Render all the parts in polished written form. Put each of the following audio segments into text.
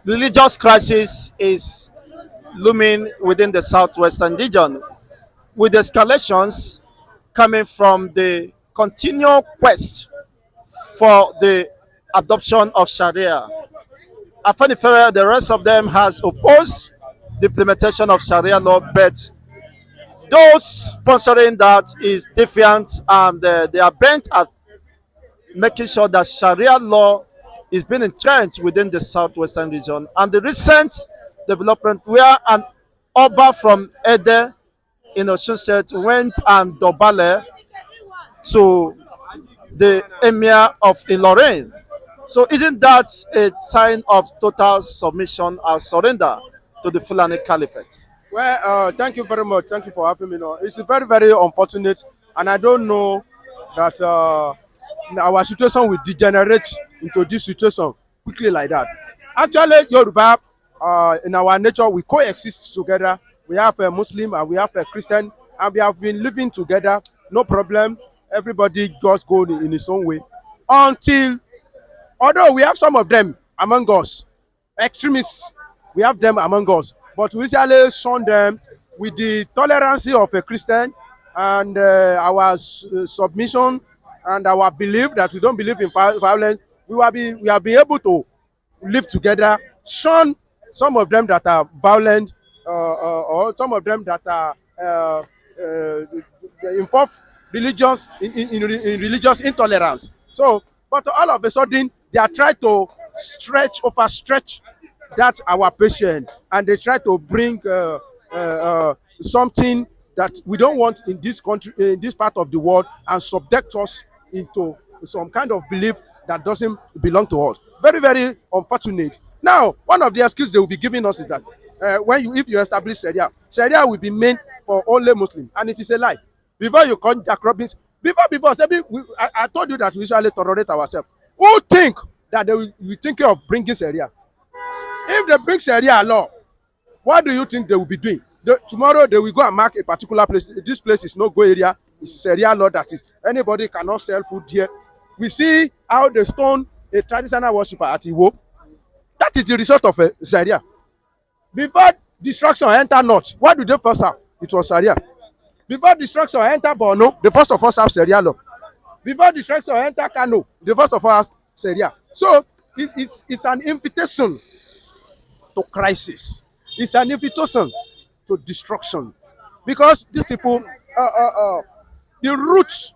religious crisis is looming within the southwestern region, with escalations coming from the continual quest for the adoption of Sharia. Afenifere, the rest of them has opposed the implementation of Sharia law, but those sponsoring that is defiant, and they are bent at making sure that Sharia law is being entrenched within the southwestern region. And the recent development where an Oba from Ede in Osun State went and Dobale to the Emir of Ilorin. So isn't that a sign of total submission and surrender to the Fulani Caliphate? Well, thank you very much. Thank you for having me. No, it's very, very unfortunate, and I don't know that our situation will degenerate into this situation quickly like that. Actually, Yoruba, in our nature, we coexist together. We have a Muslim and we have a Christian, and we have been living together, no problem. Everybody just go in his own way until, although we have some of them among us, extremists, we have them among us, but we usually shun them with the tolerance of a Christian and our submission and our belief that we don't believe in violence. We have been able to live together, shun some of them that are violent, or some of them that are involve in religious intolerance. So, but all of a sudden, they are trying to overstretch that our patient, and they try to bring something that we don't want in this country, in this part of the world, and subject us into some kind of belief that doesn't belong to us. Very, very unfortunate. Now, one of the excuses they will be giving us is that if you establish Sharia will be meant for only Muslims, and it is a lie. Before you come Jack Robbins, before I told you that we usually tolerate ourselves. Who think that they will be thinking of bringing Sharia? If they bring Sharia law, what do you think they will be doing? Tomorrow they will go and mark a particular place. This place is no go area. It's Sharia law, that is anybody cannot sell food here. We see how they stone a traditional worshiper at Iwo. That is the result of a Sharia. Before destruction enter north, what do they first have? It was Sharia. Before destruction enter Borno, the first of us have Sharia law. Before destruction enter Kano, the first of us have Sharia. So it's an invitation to crisis. It's an invitation to destruction, because these people, the roots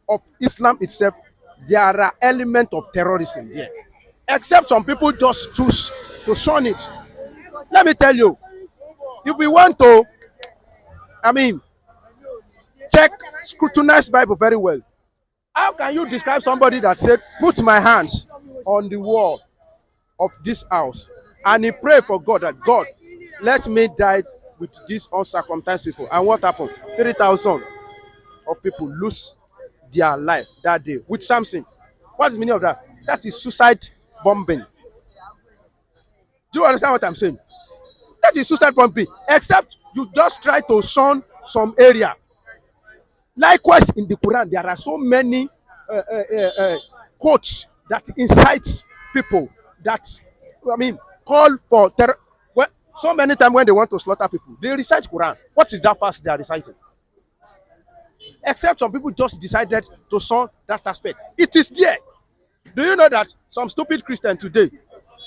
of Islam itself, there are elements of terrorism there. Except some people just choose to shun it. Let me tell you, if we want to, I mean, check, scrutinize Bible very well. How can you describe somebody that said, "Put my hands on the wall of this house," and he prayed for God that, "God, let me die with these uncircumcised people"? And what happened? 3,000 of people lose their life that day with Samson. What is the meaning of that? That is suicide bombing. Do you understand what I'm saying? That is suicide bombing. Except you just try to shun some area. Likewise, in the Quran, there are so many quotes that incite people that, I mean, call for terror. Well, so many times when they want to slaughter people, they recite Quran. What is that fast they are reciting? Except some people just decided to shun that aspect. It is there. Do you know that some stupid Christian today,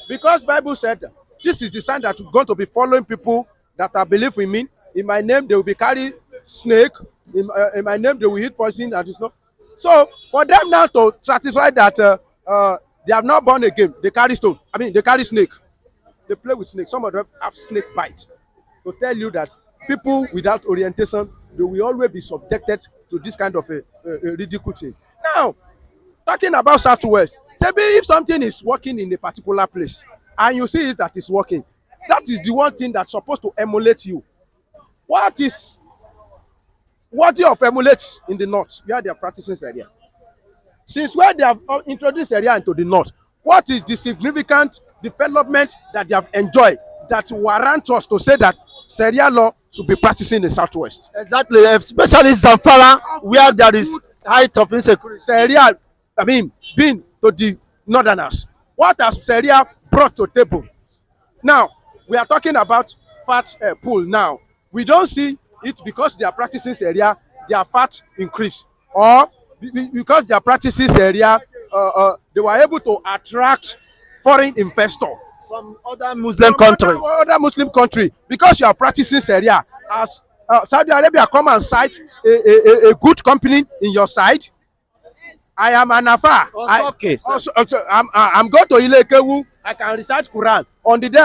because Bible said this is the sign that you're going to be following people that are believe in me. In my name they will be carry snake. In my name they will eat poison, and it's not. So for them now to satisfy that they have not born again, they carry stone. I mean, they carry snake. They play with snake. Some of them have snake bite. To tell you that people without orientation, they will always be subjected to this kind of a ridicule thing. Now, talking about Southwest, say if something is working in a particular place and you see it that is working, that is the one thing that's supposed to emulate you. What is worthy of emulate in the north where they are practicing Sharia? Since where they have introduced Sharia into the north, what is the significant development that they have enjoyed that warrant us to say that Sharia law should be practicing in the southwest? Exactly, especially Zamfara, where there is height of insecurity. Sharia, being to the northerners, what has Sharia brought to the table? Now, we are talking about fat pool now. We don't see it because they are practicing Sharia, their fat increase, or because they are practicing Sharia, they were able to attract foreign investor From other Muslim from countries. other Muslim country. Because you are practicing Sharia, as Saudi Arabia come and cite a good company in your side. I am an Afa. I Okay. also I'm going to Ilekewu. I can recite Quran. On the day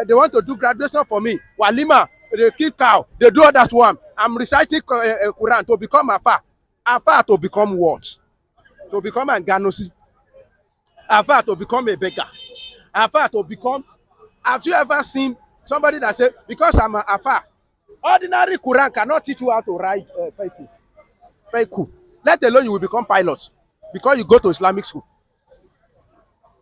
they want to do graduation for me. Walima, they kill cow. They do all that one. I'm reciting Quran to become Afa. Afa to become what? To become a Ganosi. Afa to become a beggar. Afa to become. Have you ever seen somebody that say because I'm a Afa, ordinary Quran cannot teach you how to ride vehicle? Vehicle. Let alone you will become pilot because you go to Islamic school.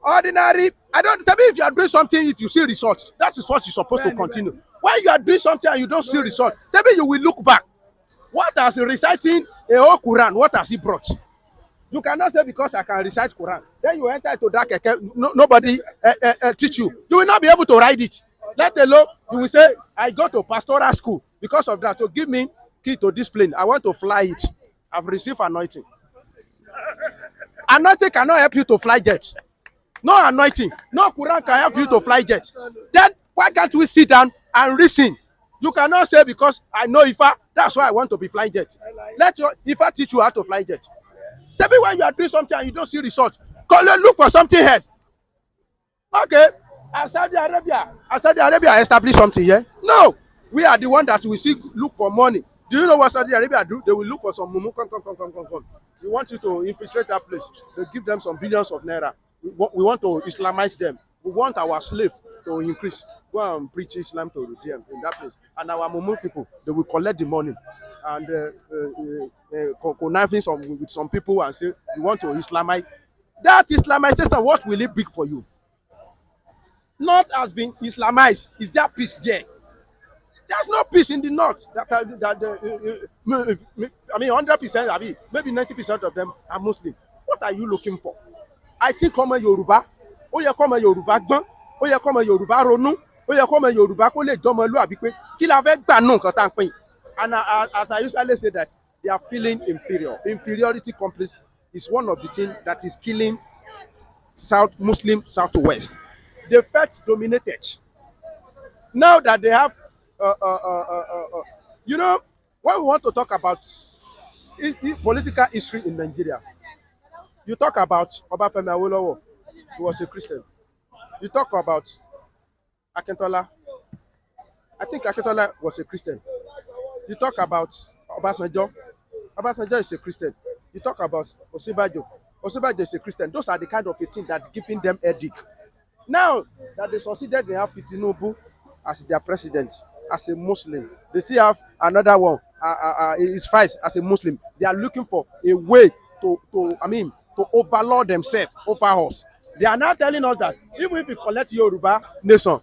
Ordinary, I don't tell me if you are doing something, if you see results, that is what you're supposed to continue. When you are doing something and you don't see results, tell me you will look back. What has reciting a whole Quran, what has he brought? You cannot say because I can recite Quran, then you enter into that keke, no, nobody teach you. You will not be able to ride it. Let alone you will say I go to pastoral school because of that. So give me key to this plane. I want to fly it. I've received anointing. Anointing cannot help you to fly jets. No anointing, no Quran can help you to fly jet. Then why can't we sit down and reason? You cannot say because I know Ifa, that's why I want to be flying jet. Let your Ifa teach you how to fly jet. Tell me when you are doing something and you don't see results, go look for something else. Okay, Saudi Arabia establish something here? No, we are the one that will see look for money. Do you know what Saudi Arabia do? They will look for some mumu. Come. We want you to infiltrate that place. They give them some billions of naira. We want to Islamize them. We want our slave to increase. Go and preach Islam to them in that place. And our mumu people, they will collect the money and conniving with some people and say, we want to Islamize. That Islamization, what will it bring for you? North has been Islamized. Is there peace there? There's no peace in the north. I mean, 100%, I mean, maybe 90% of them are Muslim. What are you looking for? I think ọmọ Yorùbá, ó yẹ kọ́mọ Yorùbá gbọ́n, ó yẹ kọ́mọ Yorùbá ronú, ó yẹ kọ́mọ Yorùbá kó lè dánmọlúàbí pé kí la fẹ́ gbà nù nǹkan tá à ń pín. And as I usually say that they are feeling inferior. Inferiority complex is one of the things that is killing South Muslim Southwest. They felt dominated. Now that they have, uh, uh, uh, uh, uh, uh, you know, when we want to talk about political history in Nigeria, you talk about Obafemi Awolowo, who was a Christian. You talk about Akintola. I think Akintola was a Christian. You talk about Obasanjo. Obasanjo is a Christian. You talk about Osinbajo. Osinbajo is a Christian. Those are the kind of a thing that giving them headache. Now that they succeeded, they have Tinubu as their president, as a Muslim. They still have another one, his vice as a Muslim. They are looking for a way to overlord themselves over us. They are now telling us that even if we collect Yoruba nation,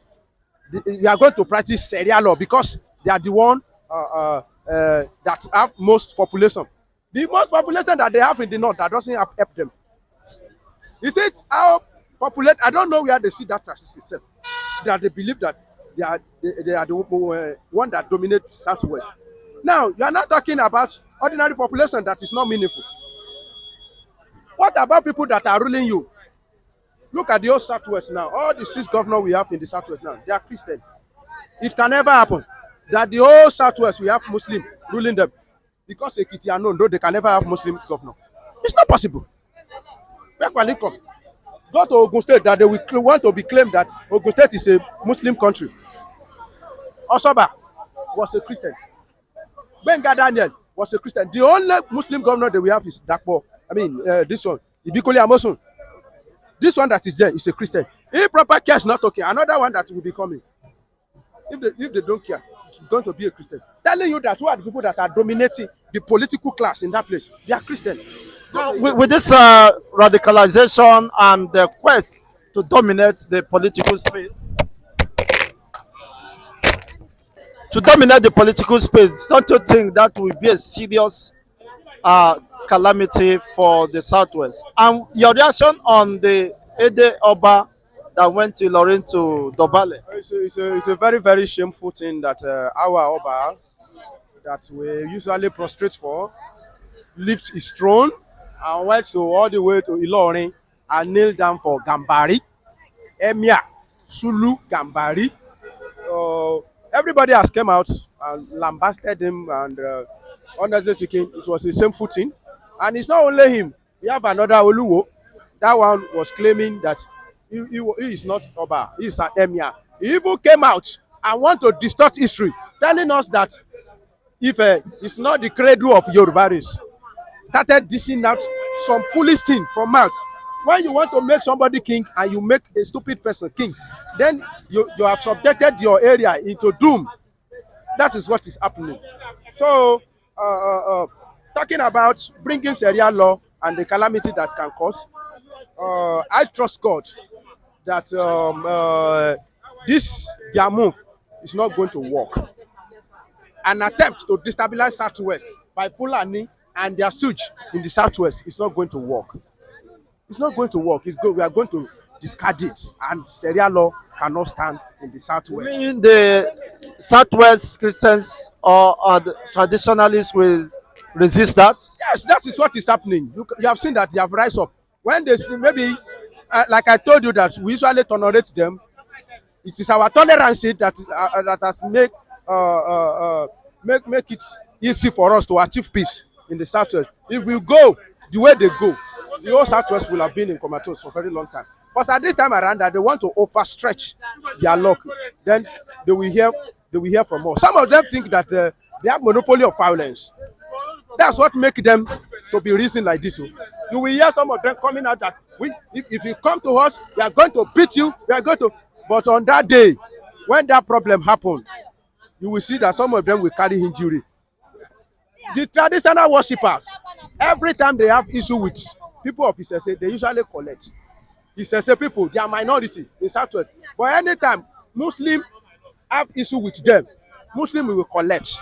we are going to practice Sharia law because they are the one that have most population. The most population that they have in the north that doesn't help them. Is it how populate? I don't know where they see that as itself. That they believe that they are the one that dominates Southwest. Now you are not talking about ordinary population that is not meaningful. What about people that are ruling you? Look at the whole Southwest now. All the 6 governors we have in the Southwest now, they are Christian. It can never happen that the whole Southwest we have Muslim ruling them because Ekiti are known, though they can never have Muslim governor. It's not possible. Where can it come? Go to Ogun State that they will want to be claimed that Ogun State is a Muslim country. Osoba was a Christian. Benga Daniel was a Christian. The only Muslim governor that we have is Dakpo. I mean, this one, Ibikoli Amosun. This one that is there is a Christian. If proper care is not okay, another one that will be coming. If they don't care, it's going to be a Christian. Telling you that who are the people that are dominating the political class in that place? They are Christian. Now, with this radicalization and the quest to dominate the political space, don't you think that will be a serious calamity for the Southwest? And your reaction on the Ede Oba that went to Ilorin to Dobale. It's a very, very shameful thing that our Oba that we usually prostrate for leaves his throne and went to all the way to Ilorin and kneel down for Gambari, Emir, Sulu, Gambari. Uh, Everybody has come out and lambasted him, and honestly speaking, it was a shameful thing. And it's not only him. We have another Oluwo. That one was claiming that he is not Oba. He is an Emir. He even came out and want to distort history, telling us that if it's not the cradle of Yoruba race, started dishing out some foolish thing from mouth. When you want to make somebody king and you make a stupid person king, then you have subjected your area into doom. That is what is happening. So, talking about bringing Sharia law and the calamity that can cause, I trust God that this their move is not going to work. An attempt to destabilize Southwest by Fulani and their stooge in the Southwest is not going to work. It's not going to work. We are going to discard it, and Sharia law cannot stand in the You Southwest. mean the Southwest Christians or the traditionalists will resist that? Yes, that is what is happening. You have seen that they have rise up. When they see, maybe, like I told you, that we usually tolerate them. It is our tolerance that has make it easy for us to achieve peace in the Southwest. If we go the way they go, the whole Southwest will have been in comatose for a very long time. But at this time around, that they want to overstretch their luck, then they will hear they will hear from us. Some of them think that they have monopoly of violence. That's what make them to be reason like this. Oh. You will hear some of them coming out that if you come to us, we are going to beat you. We are going to. But on that day, when that problem happen, you will see that some of them will carry injury. The traditional worshippers, every time they have issue with people of Isese, they usually collect. Isese people, they are minority in Southwest. But anytime Muslim have issue with them, Muslim will collect.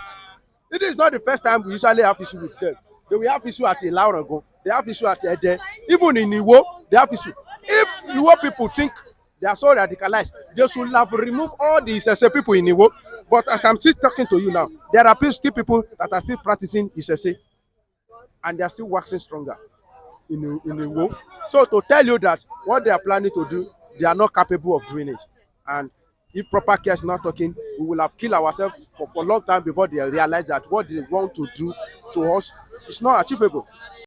It is not the first time we usually have issue with them. They will have issue at Ilarango, they have issue at Ede, even in Iwo, they have issue. If Iwo people think they are so radicalized, they should have removed all the Isese people in Iwo. But as I'm still talking to you now, there are still people that are still practicing Isese, and they are still waxing stronger in Iwo. So to tell you that what they are planning to do, they are not capable of doing it. And if proper care is not talking, we will have killed ourselves for a long time before they realize that what they want to do to us is not achievable.